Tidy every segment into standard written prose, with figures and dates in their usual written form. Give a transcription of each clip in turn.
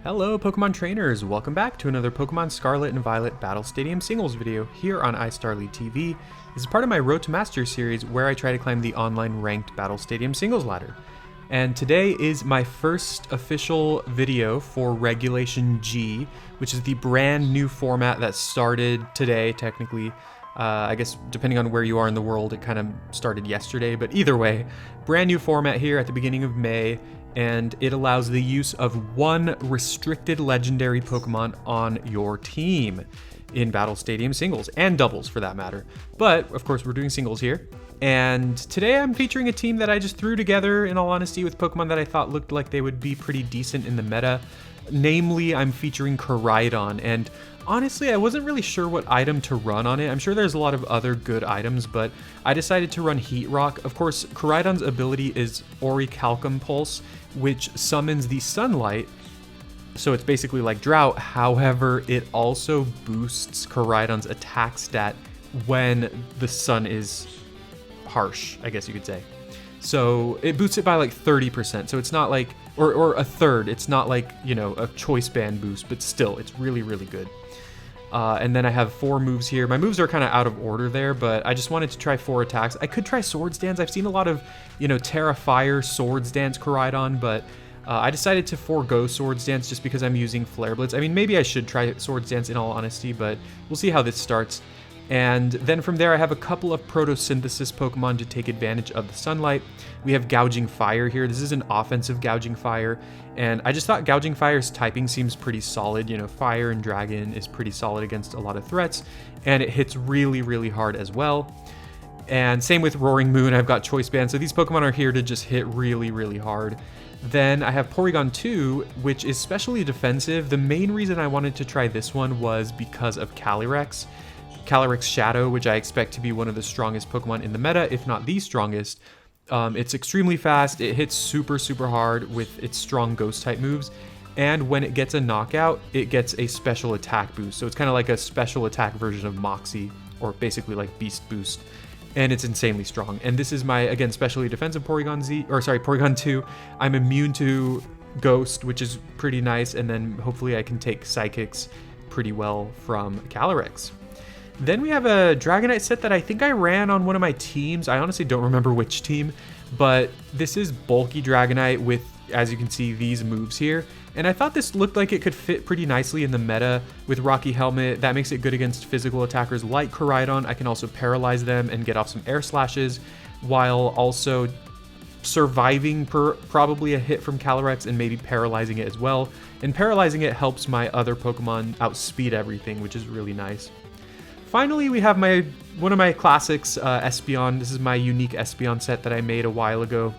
Hello Pokemon trainers, welcome back to another Pokemon Scarlet and Violet Battle Stadium singles video here on iStarLead TV. This is part of my Road to Master series where I try to climb the online ranked Battle Stadium singles ladder. And today is my first official video for Regulation G, which is the brand new format that started today technically. I guess depending on where you are in the world, it kind of started yesterday, but either way, brand new format here at the beginning of May, and it allows the use of one restricted legendary Pokemon on your team in Battle Stadium singles, and doubles for that matter. But of course we're doing singles here, and today I'm featuring a team that I just threw together, in all honesty, with Pokemon that I thought looked like they would be pretty decent in the meta. Namely, I'm featuring Koraidon, and honestly, I wasn't really sure what item to run on it. I'm sure there's a lot of other good items, but I decided to run Heat Rock. Of course, Koraidon's ability is Orichalcum Pulse, which summons the sunlight, so it's basically like Drought. However, it also boosts Koraidon's attack stat when the sun is harsh, I guess you could say. So it boosts it by like 30%, so it's not like, or a third, it's not like, you know, a choice band boost, but still, it's really, really good. And then I have 4 moves here. My moves are kind of out of order there, but I just wanted to try 4 attacks. I could try Swords Dance. I've seen a lot of, you know, Terra Fire Swords Dance Koraidon, but I decided to forego Swords Dance just because I'm using Flare Blitz. I mean, maybe I should try Swords Dance in all honesty, but we'll see how this starts. And then from there, I have a couple of Photosynthesis Pokemon to take advantage of the sunlight. We have Gouging Fire here. This is an offensive Gouging Fire, and I just thought Gouging Fire's typing seems pretty solid. You know, Fire and Dragon is pretty solid against a lot of threats, and it hits really, really hard as well. And same with Roaring Moon. I've got Choice Band, so these Pokemon are here to just hit really, really hard. Then I have Porygon 2, which is specially defensive. The main reason I wanted to try this one was because of Calyrex Shadow, which I expect to be one of the strongest Pokemon in the meta, if not the strongest. It's extremely fast, it hits super, super hard with its strong ghost type moves, and when it gets a knockout, it gets a special attack boost. So it's kind of like a special attack version of Moxie, or basically like Beast Boost, and it's insanely strong. And this is my, again, specially defensive Porygon 2. I'm immune to Ghost, which is pretty nice, and then hopefully I can take Psychics pretty well from Calyrex. Then we have a Dragonite set that I think I ran on one of my teams. I honestly don't remember which team, but this is bulky Dragonite with, as you can see, these moves here. And I thought this looked like it could fit pretty nicely in the meta with Rocky Helmet. That makes it good against physical attackers like Koraidon. I can also paralyze them and get off some air slashes while also surviving probably a hit from Calyrex and maybe paralyzing it as well. And paralyzing it helps my other Pokemon outspeed everything, which is really nice. Finally, we have one of my classics, Espeon. This is my unique Espeon set that I made a while ago.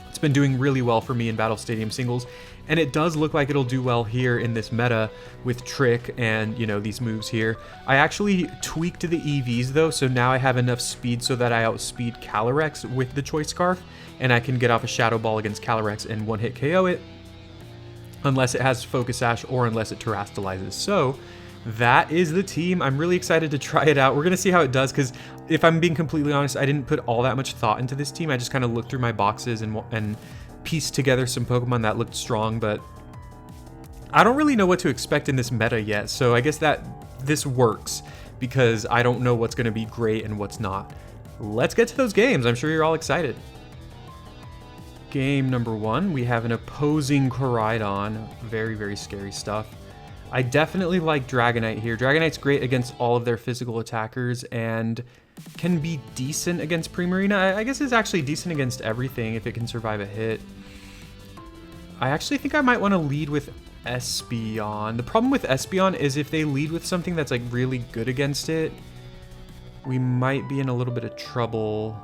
It's been doing really well for me in Battle Stadium singles, and it does look like it'll do well here in this meta with Trick and, you know, these moves here. I actually tweaked the EVs though, so now I have enough speed so that I outspeed Calyrex with the Choice Scarf, and I can get off a Shadow Ball against Calyrex and one-hit KO it, unless it has Focus Sash or unless it terastallizes. So that is the team. I'm really excited to try it out. We're going to see how it does, because if I'm being completely honest, I didn't put all that much thought into this team. I just kind of looked through my boxes and pieced together some Pokemon that looked strong, but I don't really know what to expect in this meta yet. So I guess that this works because I don't know what's going to be great and what's not. Let's get to those games. I'm sure you're all excited. Game number 1, we have an opposing Koraidon. Very, very scary stuff. I definitely like Dragonite here. Dragonite's great against all of their physical attackers and can be decent against Primarina. I guess it's actually decent against everything if it can survive a hit. I actually think I might want to lead with Espeon. The problem with Espeon is if they lead with something that's like really good against it, we might be in a little bit of trouble.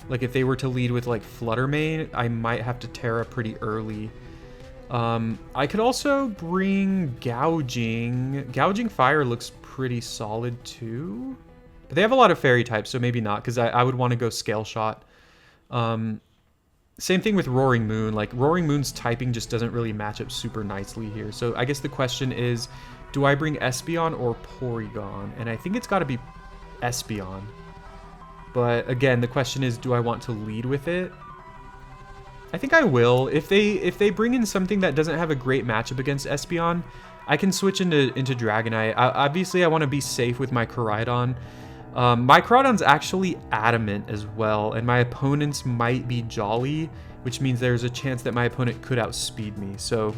Like if they were to lead with like Flutter Mane, I might have to Terra pretty early. I could also bring Gouging. Gouging Fire looks pretty solid too. But they have a lot of fairy types, so maybe not, because I would want to go Scale Shot. Same thing with Roaring Moon. Like, Roaring Moon's typing just doesn't really match up super nicely here. So I guess the question is, do I bring Espeon or Porygon? And I think it's got to be Espeon. But again, the question is, do I want to lead with it? I think I will. If they bring in something that doesn't have a great matchup against Espeon, I can switch into Dragonite. Obviously, I want to be safe with my Koraidon. My Koraidon's actually adamant as well, and my opponents might be jolly, which means there's a chance that my opponent could outspeed me. So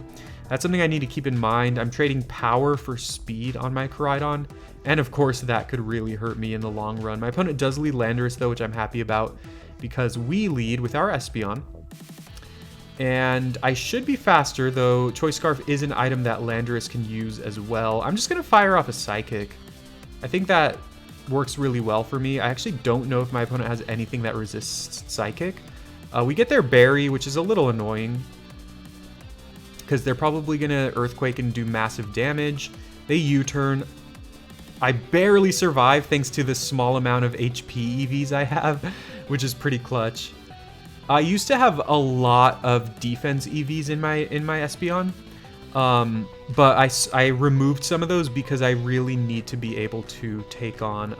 that's something I need to keep in mind. I'm trading power for speed on my Koraidon, and of course that could really hurt me in the long run. My opponent does lead Landorus though, which I'm happy about because we lead with our Espeon. And I should be faster, though Choice Scarf is an item that Landorus can use as well. I'm just going to fire off a Psychic. I think that works really well for me. I actually don't know if my opponent has anything that resists Psychic. We get their Berry, which is a little annoying, because they're probably going to Earthquake and do massive damage. They U-turn. I barely survive thanks to the small amount of HP EVs I have, which is pretty clutch. I used to have a lot of defense EVs in my Espeon, but I removed some of those because I really need to be able to take on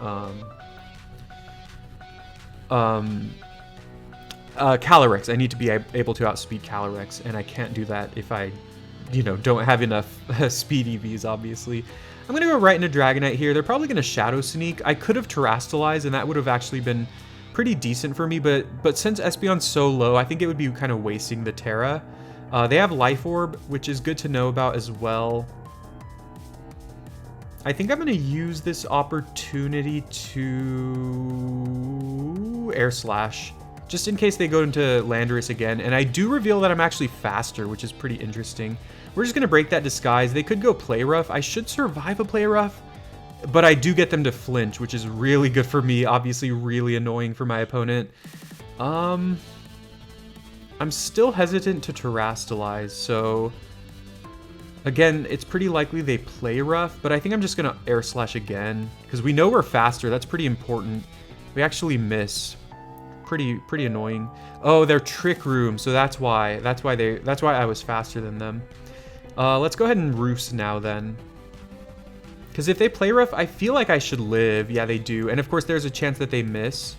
Calyrex. I need to be able to outspeed Calyrex, and I can't do that if I, don't have enough speed EVs, obviously. I'm going to go right into Dragonite here. They're probably going to Shadow Sneak. I could have Terastallized, and that would have actually been pretty decent for me, but since Espeon's so low, I think it would be kind of wasting the Terra. They have Life Orb, which is good to know about as well. I think I'm going to use this opportunity to Air Slash, just in case they go into Landorus again, and I do reveal that I'm actually faster, which is pretty interesting. We're just going to break that disguise. They could go Play Rough. I should survive a Play Rough, but I do get them to flinch, which is really good for me. Obviously, really annoying for my opponent. I'm still hesitant to Terastallize, so again, it's pretty likely they Play Rough, but I think I'm just going to Air Slash again, because we know we're faster. That's pretty important. We actually miss. Pretty annoying. Oh, they're Trick Room, so that's why I was faster than them. Let's go ahead and Roost now then. Because if they Play Rough, I feel like I should live. Yeah, they do. And of course, there's a chance that they miss.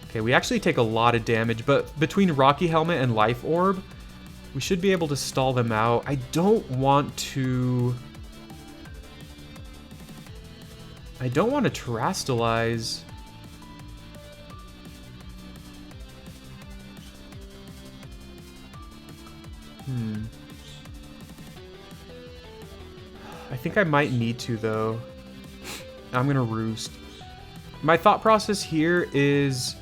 Okay, we actually take a lot of damage, but between Rocky Helmet and Life Orb, we should be able to stall them out. I don't want to Terastallize. I think I might need to, though. I'm gonna Roost. My thought process here is,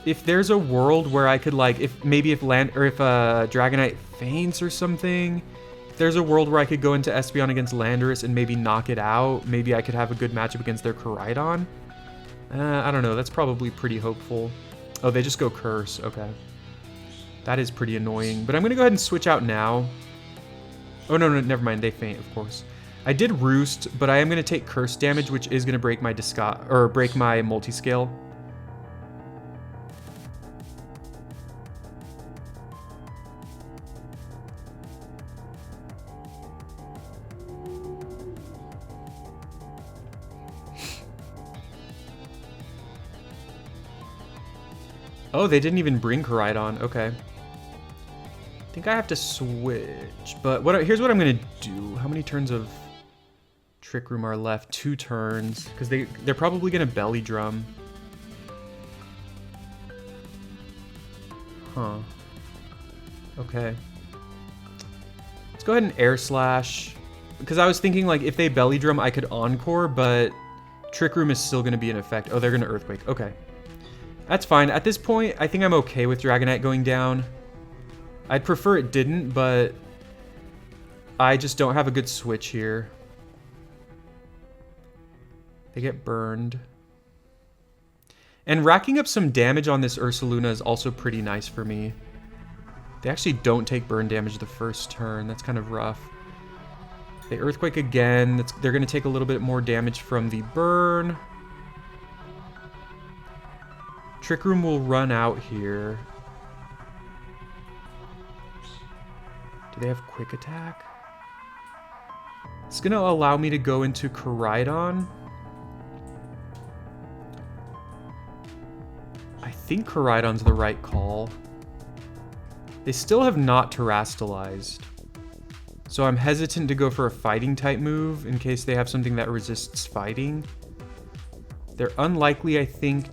if there's a world where I could, like, if Dragonite faints or something, if there's a world where I could go into Espeon against Landorus and maybe knock it out, maybe I could have a good matchup against their Koraidon. I don't know, that's probably pretty hopeful. Oh, they just go Curse, okay. That is pretty annoying, but I'm gonna go ahead and switch out now. Oh, no, never mind. They faint, of course. I did Roost, but I am going to take Curse damage, which is going to break my break my Multiscale. Oh, they didn't even bring Koraidon. Okay. I think I have to switch, but here's what I'm gonna do. How many turns of Trick Room are left? 2 turns, because they're probably gonna Belly Drum. Huh. Okay. Let's go ahead and Air Slash, because I was thinking, like, if they Belly Drum, I could Encore, but Trick Room is still gonna be in effect. Oh, they're gonna Earthquake. Okay. That's fine. At this point, I think I'm okay with Dragonite going down. I'd prefer it didn't, but I just don't have a good switch here. They get burned. And racking up some damage on this Ursaluna is also pretty nice for me. They actually don't take burn damage the first turn. That's kind of rough. They Earthquake again. They're going to take a little bit more damage from the burn. Trick Room will run out here. Do they have Quick Attack? It's going to allow me to go into Koraidon. I think Koraidon's the right call. They still have not terastallized. So I'm hesitant to go for a fighting type move in case they have something that resists fighting. They're unlikely, I think.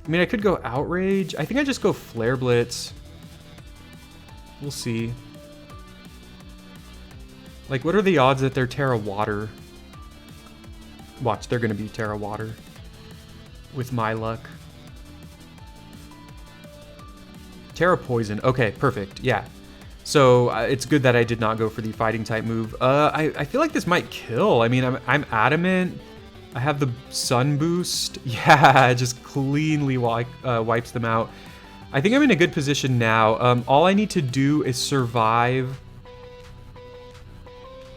I mean, I could go Outrage. I think I just go Flare Blitz. We'll see. Like, what are the odds that they're Terra Water? Watch, they're going to be Terra Water. With my luck. Terra Poison. Okay, perfect. Yeah. So it's good that I did not go for the fighting type move. I feel like this might kill. I mean, I'm adamant. I have the Sun Boost. Yeah, it just cleanly wipes them out. I think I'm in a good position now. All I need to do is survive.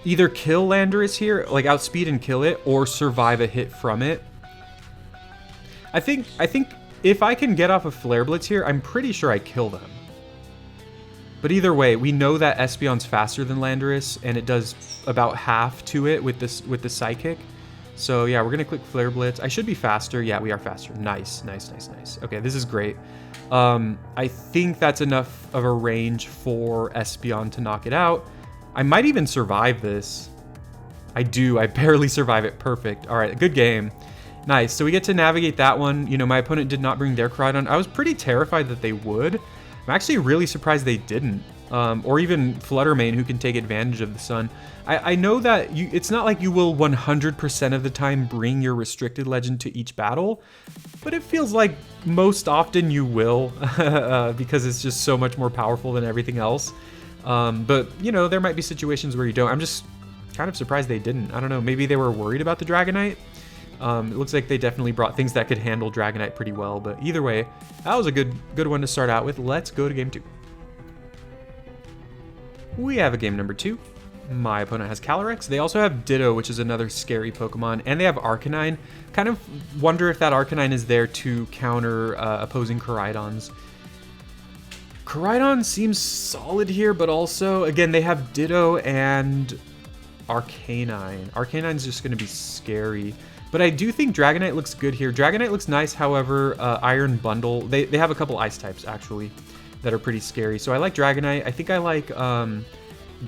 Either kill Landorus here, like outspeed and kill it, or survive a hit from it. I think if I can get off a Flare Blitz here, I'm pretty sure I kill them. But either way, we know that Espeon's faster than Landorus, and it does about half to it with the Psychic. So yeah, we're gonna click Flare Blitz. I should be faster. Yeah, we are faster. Nice, nice, nice, nice. Okay, this is great. I think that's enough of a range for Espeon to knock it out. I might even survive this. I do. I barely survive it. Perfect. All right, good game. Nice. So we get to navigate that one. You know, my opponent did not bring their Koraidon. I was pretty terrified that they would. I'm actually really surprised they didn't. Or even Fluttermane, who can take advantage of the sun. I know that it's not like you will 100% of the time bring your restricted legend to each battle, but it feels like most often you will, because it's just so much more powerful than everything else. But, you know, there might be situations where you don't. I'm just kind of surprised they didn't. I don't know, maybe they were worried about the Dragonite. It looks like they definitely brought things that could handle Dragonite pretty well, but either way, that was a good one to start out with. Let's go to game 2. We have a game number 2. My opponent has Calyrex. They also have Ditto, which is another scary Pokemon, and they have Arcanine. Kind of wonder if that Arcanine is there to counter opposing Koraidons. Koraidon seems solid here, but also, again, they have Ditto and Arcanine. Arcanine's just going to be scary. But I do think Dragonite looks good here. Dragonite looks nice, however, Iron Bundle. They have a couple Ice types, actually, that are pretty scary. So I like Dragonite. I think I like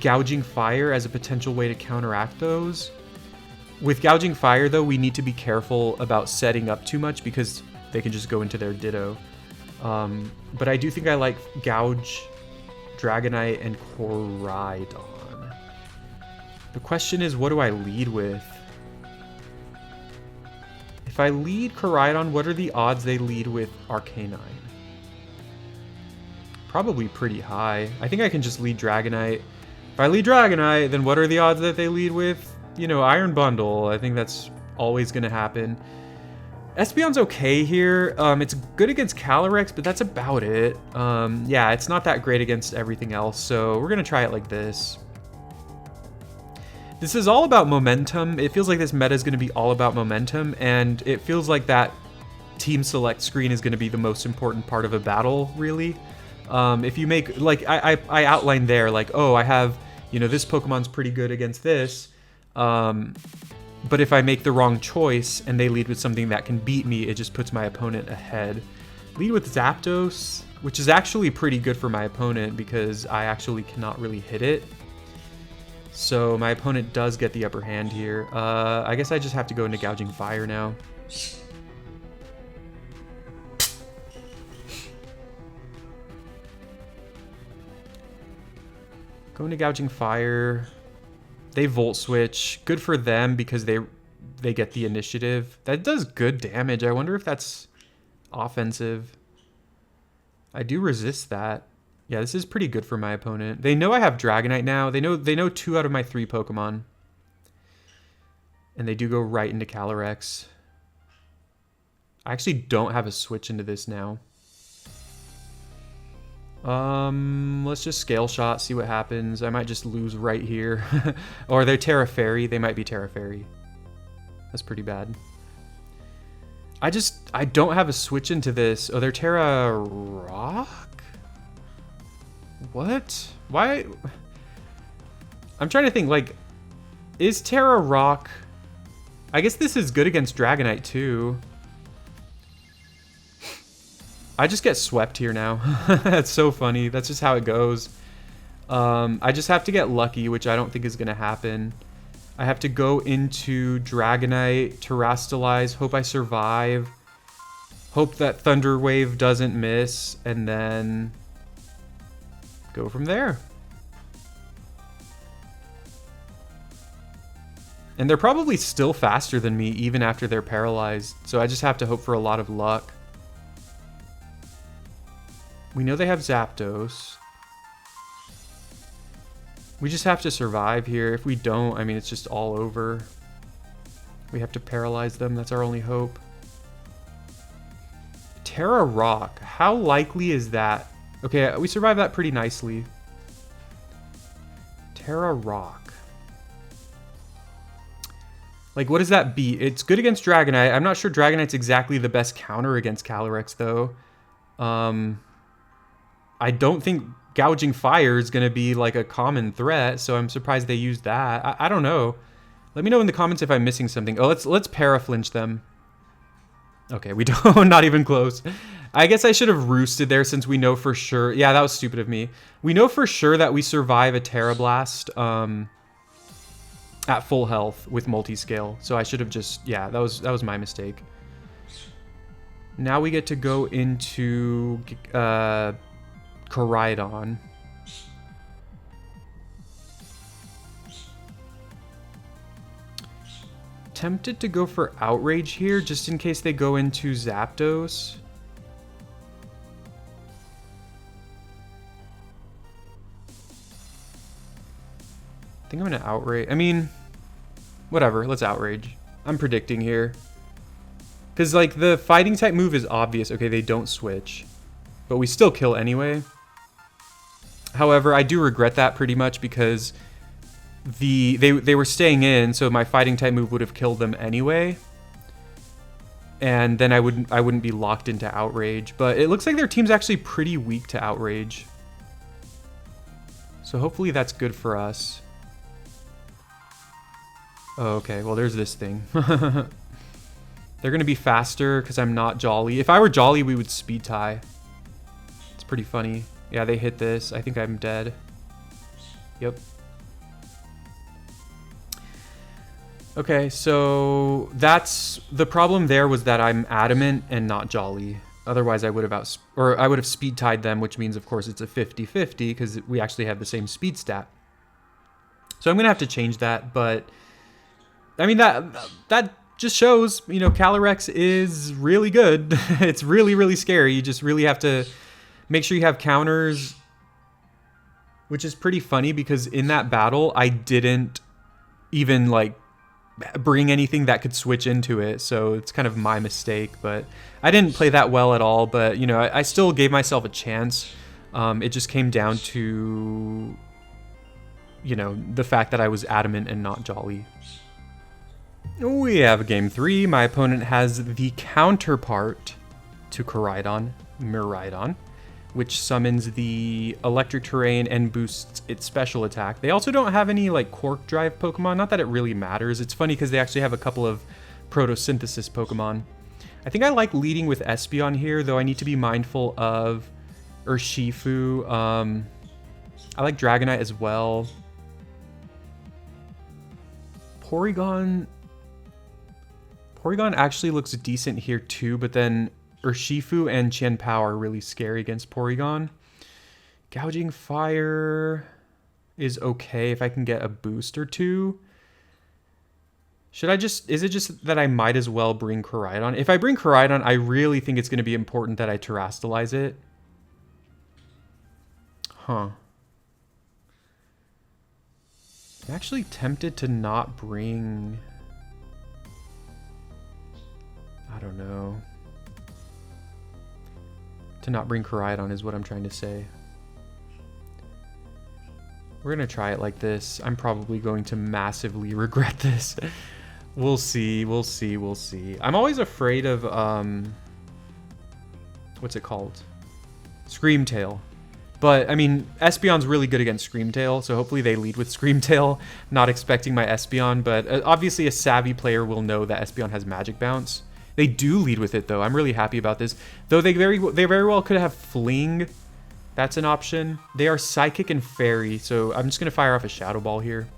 Gouging Fire as a potential way to counteract those. With Gouging Fire, though, we need to be careful about setting up too much because they can just go into their Ditto. But I do think I like Gouge, Dragonite, and Koraidon. The question is, what do I lead with? If I lead Koraidon, what are the odds they lead with Arcanine? Probably pretty high. I think I can just lead Dragonite. If I lead Dragonite, then what are the odds that they lead with, you know, Iron Bundle? I think that's always going to happen. Espeon's okay here. It's good against Calyrex, but that's about it. Yeah, it's not that great against everything else, so we're going to try it like this. This is all about momentum. It feels like this meta is going to be all about momentum, and it feels like that team select screen is going to be the most important part of a battle, really. If you make, like, I outlined there, like, oh, I have, you know, this Pokemon's pretty good against this, but if I make the wrong choice and they lead with something that can beat me, it just puts my opponent ahead. Lead with Zapdos, which is actually pretty good for my opponent because I actually cannot really hit it. So my opponent does get the upper hand here. I guess I just have to go into Gouging Fire now. Go into Gouging Fire. They Volt Switch. Good for them because they get the initiative. That does good damage. I wonder if that's offensive. I do resist that. Yeah, this is pretty good for my opponent. They know I have Dragonite now. They know 2 out of my 3 Pokemon. And they do go right into Calyrex. I actually don't have a switch into this now. Let's just Scale Shot, see what happens. I might just lose right here. Or they're Terra Fairy. They might be Terra Fairy. That's pretty bad. I don't have a switch into this. Oh, they're Terra Rock? What? Why? I'm trying to think, like, is Terra Rock... I guess this is good against Dragonite, too. I just get swept here now. That's so funny. That's just how it goes. I just have to get lucky, which I don't think is going to happen. I have to go into Dragonite, Terrastalize, hope I survive, hope that Thunder Wave doesn't miss, and then go from there. And they're probably still faster than me even after they're paralyzed, so I just have to hope for a lot of luck. We know they have Zapdos. We just have to survive here. If we don't, I mean, it's just all over. We have to paralyze them. That's our only hope. Terra Rock. How likely is that? Okay, we survived that pretty nicely. Terra Rock. Like, what does that beat? It's good against Dragonite. I'm not sure Dragonite's exactly the best counter against Calyrex, though. I don't think Gouging Fire is going to be like a common threat, so I'm surprised they used that. I don't know. Let me know in the comments if I'm missing something. Oh, let's para-flinch them. Okay, we don't. Not even close. I guess I should have roosted there since we know for sure. Yeah, that was stupid of me. We know for sure that we survive a Terra Blast at full health with multi-scale. So I should have just... Yeah, that was my mistake. Now we get to go into... Koraidon. Tempted to go for Outrage here, just in case they go into Zapdos. I think I'm gonna Outrage. I mean, whatever, let's Outrage. I'm predicting here. Because, like, the Fighting type move is obvious. Okay, they don't switch. But we still kill anyway. However, I do regret that pretty much because they were staying in, so my Fighting type move would have killed them anyway. And then I wouldn't be locked into Outrage. But it looks like their team's actually pretty weak to Outrage. So hopefully that's good for us. Oh, okay, well there's this thing. They're going to be faster because I'm not Jolly. If I were Jolly, we would speed tie. It's pretty funny. Yeah, they hit this. I think I'm dead. Yep. Okay, so that's the problem there, was that I'm adamant and not Jolly. Otherwise, I would have speed tied them, which means, of course, it's a 50-50 because we actually have the same speed stat. So I'm going to have to change that, but I mean, that just shows, you know, Calyrex is really good. It's really, really scary. You just really have to make sure you have counters, which is pretty funny because in that battle, I didn't even, like, bring anything that could switch into it. So it's kind of my mistake, but I didn't play that well at all. But, you know, I still gave myself a chance. It just came down to, you know, the fact that I was adamant and not Jolly. We have game 3. My opponent has the counterpart to Koraidon, Miraidon, which summons the electric terrain and boosts its special attack. They also don't have any, like, Quark Drive Pokemon. Not that it really matters. It's funny because they actually have a couple of Photosynthesis Pokemon. I think I like leading with Espeon here, though I need to be mindful of Urshifu. I like Dragonite as well. Porygon actually looks decent here too, but then Urshifu and Chien-Pao are really scary against Porygon. Gouging Fire is okay if I can get a boost or two. Is it just that I might as well bring Koraidon? If I bring Koraidon, I really think it's going to be important that I Terrastalize it. Huh. I'm actually tempted to not bring... I don't know. To not bring Koraidon is what I'm trying to say. We're going to try it like this. I'm probably going to massively regret this. We'll see, we'll see, we'll see. I'm always afraid of, what's it called? Screamtail. But, I mean, Espeon's really good against Screamtail, so hopefully they lead with Screamtail, not expecting my Espeon. But obviously a savvy player will know that Espeon has Magic Bounce. They do lead with it, though. I'm really happy about this. Though they very well could have Fling. That's an option. They are Psychic and Fairy, so I'm just going to fire off a Shadow Ball here.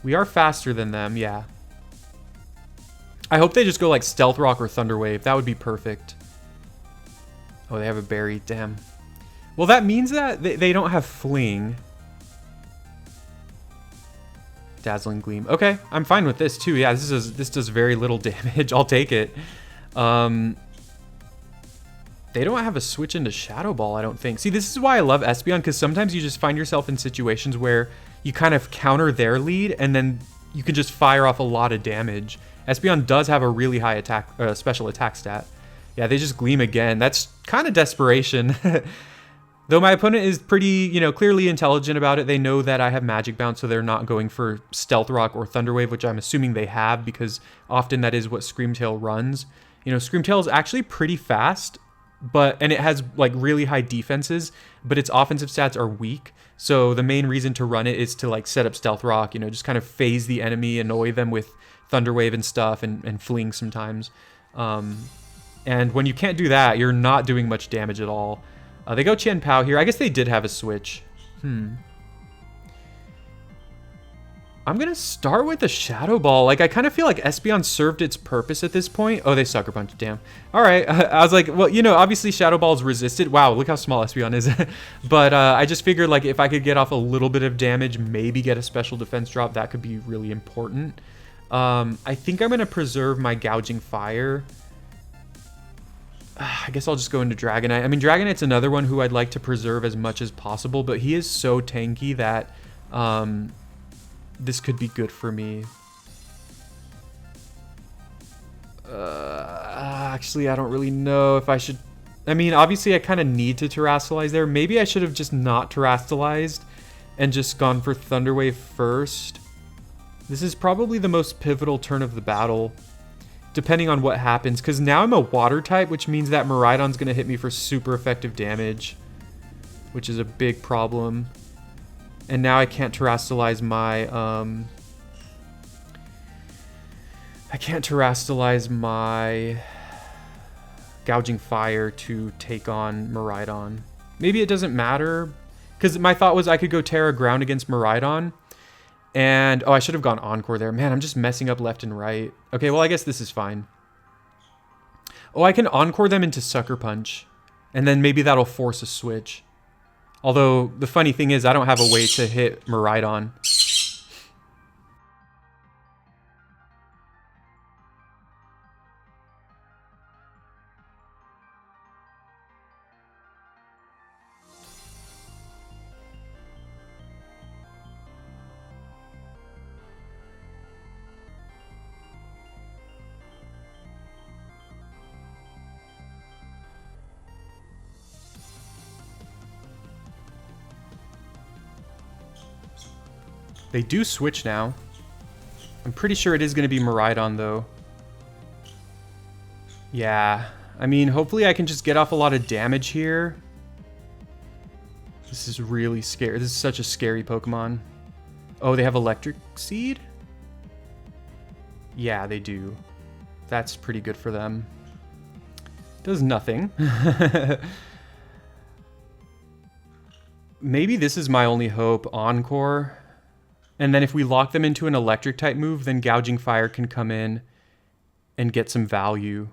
We are faster than them, yeah. I hope they just go like Stealth Rock or Thunder Wave. That would be perfect. Oh, they have a Berry. Damn. Well, that means that they don't have Fling. Dazzling Gleam. Okay, I'm fine with this too. Yeah, this does very little damage. I'll take it. They don't have a switch into Shadow Ball, I don't think. See, this is why I love Espeon, because sometimes you just find yourself in situations where you kind of counter their lead, and then you can just fire off a lot of damage. Espeon does have a really high attack, special attack stat. Yeah, they just Gleam again. That's kind of desperation. Though my opponent is pretty, you know, clearly intelligent about it. They know that I have Magic Bounce, so they're not going for Stealth Rock or Thunder Wave, which I'm assuming they have, because often that is what Screamtail runs. You know, Screamtail is actually pretty fast, and it has like really high defenses, but its offensive stats are weak. So the main reason to run it is to like set up Stealth Rock, you know, just kind of phase the enemy, annoy them with Thunder Wave and stuff, and Fling sometimes. And when you can't do that, you're not doing much damage at all. They go Qian Pao here. I guess they did have a switch. I'm going to start with the Shadow Ball. Like, I kind of feel like Espeon served its purpose at this point. Oh, they Sucker Punch. Damn. All right. I was like, well, you know, obviously Shadow Ball is resisted. Wow, look how small Espeon is. But I just figured, like, if I could get off a little bit of damage, maybe get a special defense drop, that could be really important. I think I'm going to preserve my Gouging Fire. I guess I'll just go into Dragonite. I mean, Dragonite's another one who I'd like to preserve as much as possible, but he is so tanky that this could be good for me. Actually, I don't really know if I should... I mean, obviously I kind of need to Terrastalize there. Maybe I should have just not Terrastalized and just gone for Thunder Wave first. This is probably the most pivotal turn of the battle, depending on what happens, because now I'm a water type, which means that Miraidon's going to hit me for super effective damage, which is a big problem. And now I can't Terrastalize my, Gouging Fire to take on Miraidon. Maybe it doesn't matter, because my thought was I could go Terra Ground against Miraidon. And, oh, I should have gone Encore there. Man, I'm just messing up left and right. Okay, well, I guess this is fine. Oh, I can Encore them into Sucker Punch. And then maybe that'll force a switch. Although, the funny thing is, I don't have a way to hit Miraidon. They do switch now. I'm pretty sure it is going to be Miraidon, though. Yeah. I mean, hopefully I can just get off a lot of damage here. This is really scary. This is such a scary Pokemon. Oh, they have Electric Seed? Yeah, they do. That's pretty good for them. Does nothing. Maybe this is my only hope. Encore. And then if we lock them into an electric type move, then Gouging Fire can come in and get some value.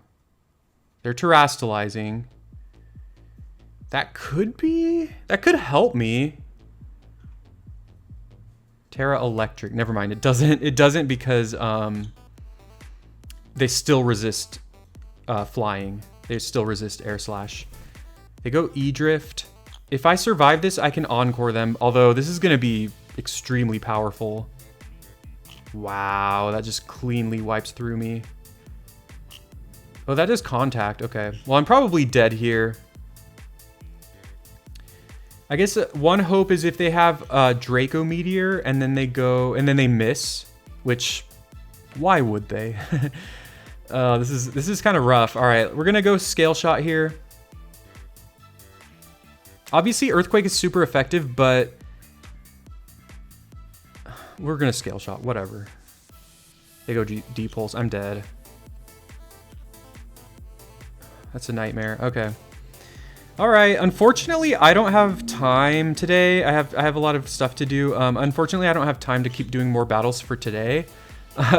They're Terrastalizing. That could help me. Terra Electric. Never mind. It doesn't because they still resist flying. They still resist Air Slash. They go E-Drift. If I survive this, I can Encore them. Although this is going to be extremely powerful. Wow, that just cleanly wipes through me. Oh, that is Contact. Okay. Well, I'm probably dead here. I guess one hope is if they have Draco Meteor and then they miss, which why would they? This is kind of rough. All right, we're gonna go Scale Shot here. Obviously, Earthquake is super effective, but we're gonna Scale Shot. Whatever. They go D-Pulse. I'm dead. That's a nightmare. Okay. All right. Unfortunately, I don't have time today. I have a lot of stuff to do. Unfortunately, I don't have time to keep doing more battles for today.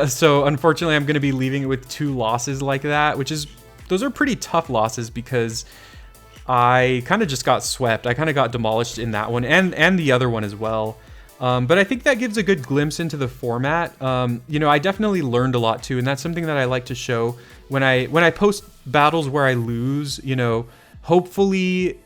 So unfortunately, I'm going to be leaving it with 2 losses like that, those are pretty tough losses because I kind of just got swept. I kind of got demolished in that one and the other one as well. But I think that gives a good glimpse into the format. You know, I definitely learned a lot too, and that's something that I like to show when I post battles where I lose. You know, hopefully,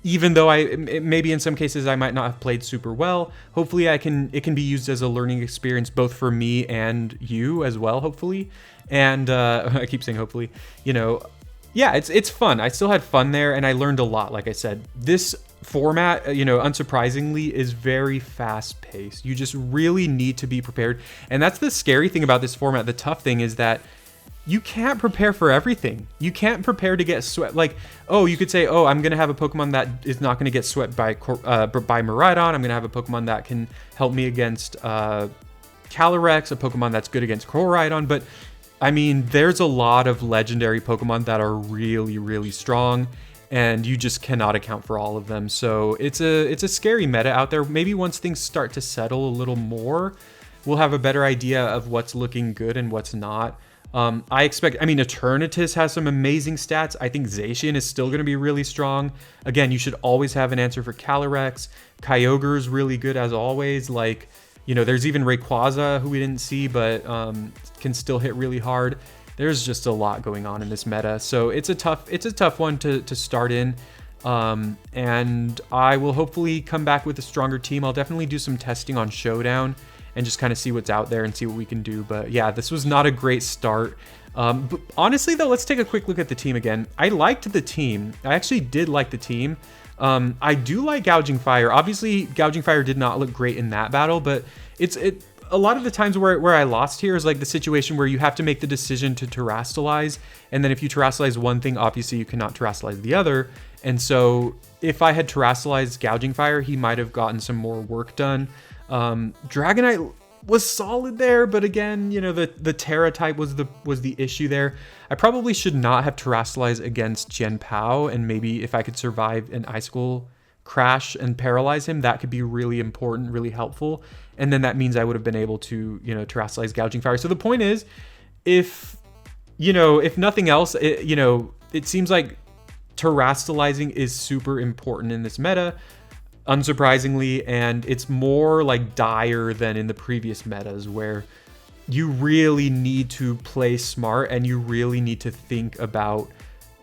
even though maybe in some cases I might not have played super well, hopefully it can be used as a learning experience both for me and you as well, hopefully. And I keep saying hopefully, you know, yeah, it's fun. I still had fun there, and I learned a lot. Like I said, this format, you know, unsurprisingly, is very fast paced. You just really need to be prepared. And that's the scary thing about this format. The tough thing is that you can't prepare for everything. You can't prepare to get swept. Like, oh, you could say, oh, I'm going to have a Pokemon that is not going to get swept by Miraidon. I'm going to have a Pokemon that can help me against Calyrex, a Pokemon that's good against Koraidon. But I mean, there's a lot of legendary Pokemon that are really, really strong, and you just cannot account for all of them. So it's a scary meta out there. Maybe once things start to settle a little more, we'll have a better idea of what's looking good and what's not. I mean, Eternatus has some amazing stats. I think Zacian is still going to be really strong. Again, you should always have an answer for Calyrex. Kyogre is really good as always. Like, you know, there's even Rayquaza, who we didn't see, but can still hit really hard. There's just a lot going on in this meta, so it's a tough one to start in. And I will hopefully come back with a stronger team. I'll definitely do some testing on Showdown and just kind of see what's out there and see what we can do. But yeah, this was not a great start. But honestly, though, let's take a quick look at the team again. I liked the team. I actually did like the team. I do like Gouging Fire. Obviously, Gouging Fire did not look great in that battle, but a lot of the times where I lost here is like the situation where you have to make the decision to Terrastalize, and then if you Terrastalize one thing, obviously you cannot Terrastalize the other. And so if I had Terrastalized Gouging Fire, he might have gotten some more work done. Dragonite was solid there, but again, you know, the Terra type was the issue there. I probably should not have Terrastalized against Jen Pao, and maybe if I could survive an Icicle Crash and paralyze him, that could be really important, really helpful. And then that means I would have been able to, you know, Terrastalize Gouging Fire. So the point is, if nothing else, it seems like Terrastalizing is super important in this meta, unsurprisingly, and it's more like dire than in the previous metas where you really need to play smart and you really need to think about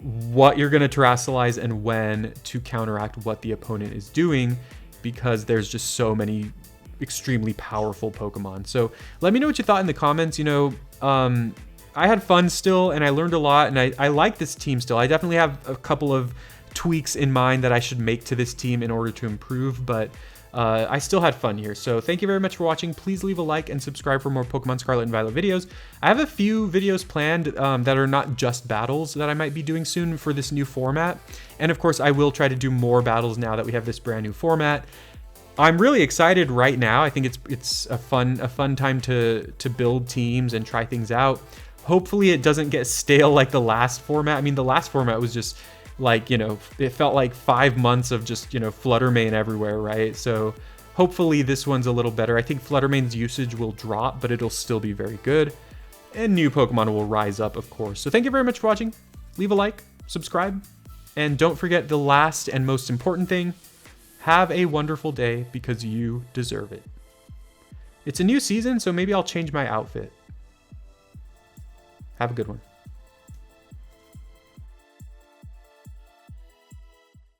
what you're going to Terrastalize and when to counteract what the opponent is doing, because there's just so many extremely powerful Pokemon. So let me know what you thought in the comments. You know, I had fun still, and I learned a lot, and I like this team still. I definitely have a couple of tweaks in mind that I should make to this team in order to improve, but I still had fun here. So thank you very much for watching. Please leave a like and subscribe for more Pokemon Scarlet and Violet videos. I have a few videos planned that are not just battles that I might be doing soon for this new format. And of course, I will try to do more battles now that we have this brand new format. I'm really excited right now. I think it's a fun time to build teams and try things out. Hopefully it doesn't get stale like the last format. I mean, the last format was just like, you know, it felt like 5 months of just, you know, Fluttermane everywhere, right? So hopefully this one's a little better. I think Fluttermane's usage will drop, but it'll still be very good. And new Pokemon will rise up, of course. So thank you very much for watching. Leave a like, subscribe, and don't forget the last and most important thing. Have a wonderful day because you deserve it. It's a new season, so maybe I'll change my outfit. Have a good one.